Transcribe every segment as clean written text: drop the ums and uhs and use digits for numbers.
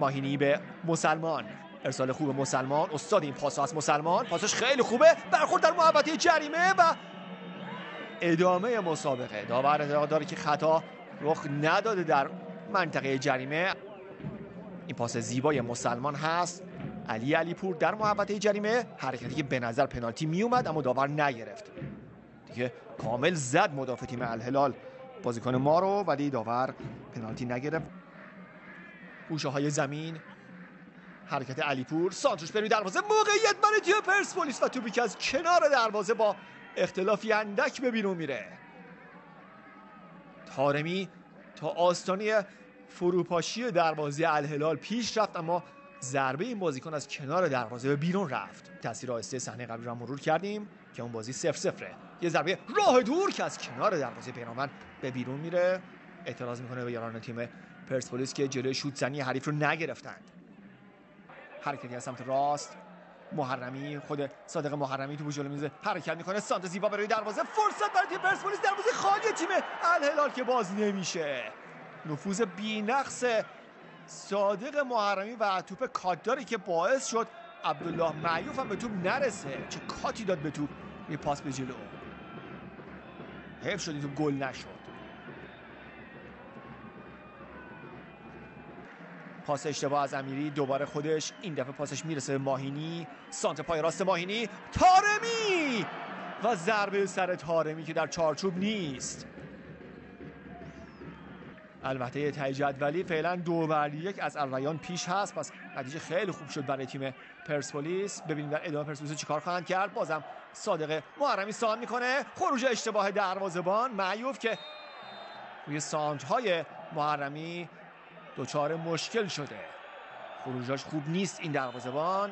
ماهینی به مسلمان، ارسال خوب مسلمان، استاد این پاس از مسلمان، پاسش خیلی خوبه، برخورد در محوطه جریمه و ادامه مسابقه. داور اعتقاد داره که خطا رخ نداده در منطقه جریمه. این پاس زیبای مسلمان هست، علیپور در محوطه جریمه، حرکتی که به نظر پنالتی می اومد اما داور نگرفت دیگه، کامل زد مدافع تیم الهلال بازیکن ما رو، ولی داور پنالتی نگرفت. گوشه های زمین، حرکت علیپور، سانتروش بروی دروازه، موقعیت برای تیم پرسپولیس و توپی که از کنار دروازه با اختلافی اندک به بیرون میره. طارمی تا آستانه فروپاشی دروازه الهلال پیش رفت اما ضربه این بازیکن از کنار دروازه به بیرون رفت. تاثیر آهسته صحنه قبلی رو مرور کردیم که اون بازی 0-0. یه ضربه راه دور که از کنار دروازه پیرامون به بیرون میره. اعتراض میکنه به یاران تیم پرسپولیس که جلوی شوت زنی حریف رو نگرفتند. حرکتی از سمت راست، محرمی، خود صادق محرمی تو جلو میز حرکت میکنه، سانت زیبا برای دروازه، فرصت برای تیم پرسپولیس، دروازه خالی تیم الهلال که باز نمیشه. نفوذ بی‌نقص صادق محرمی و توپ کاتداری که باعث شد عبدالله معیوف هم به توپ نرسه. چه کاتی داد به توپ، یه پاس به جلو، حیف شد این توپ گل نشد. پاس اشتباه از امیری، دوباره خودش، این دفعه پاسش میرسه به ماهینی، سانت پای راست ماهینی، طارمی و ضربه سر طارمی که در چارچوب نیست. البته تای جدولی فعلا 2-1 از الریان پیش هست، پس نتیجه خیلی خوب شد برای تیم پرسپولیس. ببینیم در ادامه پرسپولیس چیکار خواهند کرد. بازم صادق محرمی سان میکنه، خروج اشتباه دروازه‌بان معیوف که روی سانت‌های محرمی دوچار مشکل شده، خروجاش خوب نیست این دروازه‌بان.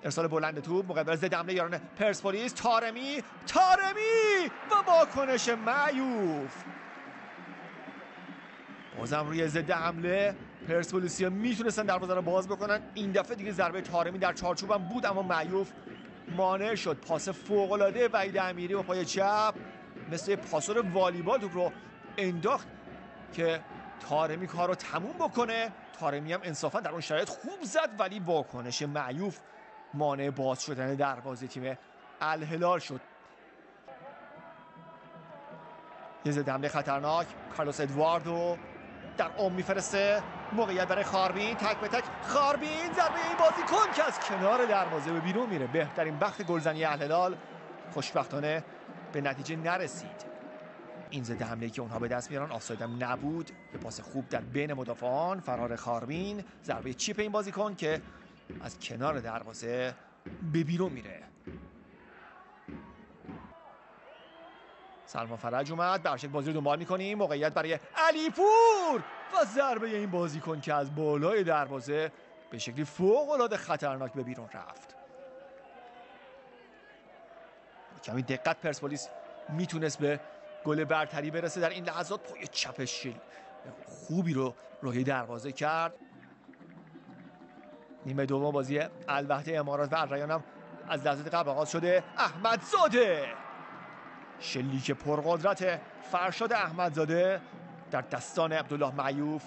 ارسال بلند توپ مقابل ضد حمله یاران پرسپولیس، طارمی و واکنش معیوف. بازم روی ضد حمله پرسپولیسیا میتونستن دروازه رو باز بکنن. این دفعه دیگه ضربه طارمی در چارچوب هم بود اما معیوف مانع شد. پاس فوق‌العاده وحید امیری با پای چپ مثل پاسور والیبال توپ رو انداخت که طارمی کار رو تموم بکنه. طارمی هم انصافا در اون شرایط خوب زد ولی واکنش معیوف مانع باز شدن دروازه تیم الهلال شد. یه ضد حمله خطرناک، کارلوس ادواردو در عمق میفرسته، موقعیت برای خاربین، تک به تک خاربین، ضربه این بازیکن که از کنار دروازه به بیرون میره. بهترین بخت گلزنی الهلال خوشبختانه به نتیجه نرسید. این ضد حمله که اونها به دست میارن آفساید هم نبود، به پاس خوب در بین مدافعان، فرار خاربین، ضربه چیپ این بازیکن که از کنار دروازه به بیرون میره. سلمان فرج اومد، برشک بازی رو دنبال میکنیم، موقعیت برای علیپور و ضربه این بازیکن که از بالای دروازه به شکلی فوق‌العاده خطرناک به بیرون رفت. کمی دقت پرسپولیس میتونست به گل برتری برسه در این لحظات. پای چپش خوبی رو روی دروازه کرد. نیمه دوم بازی الوحده امارات و الریان هم از لحظات قبل آغاز شده. احمدزاده، شلیک پرقدرت فرشاد احمدزاده در دستان عبدالله معیوف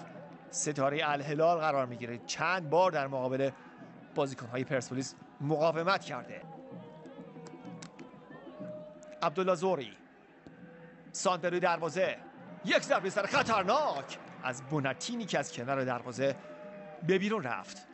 ستاره الهلال قرار میگیره. چند بار در مقابل بازیکن‌های پرسپولیس مقاومت کرده. عبدالله زوری، سانت به روی دروازه، یک ضربه سر خطرناک از بونتینی که از کنار دروازه به بیرون رفت.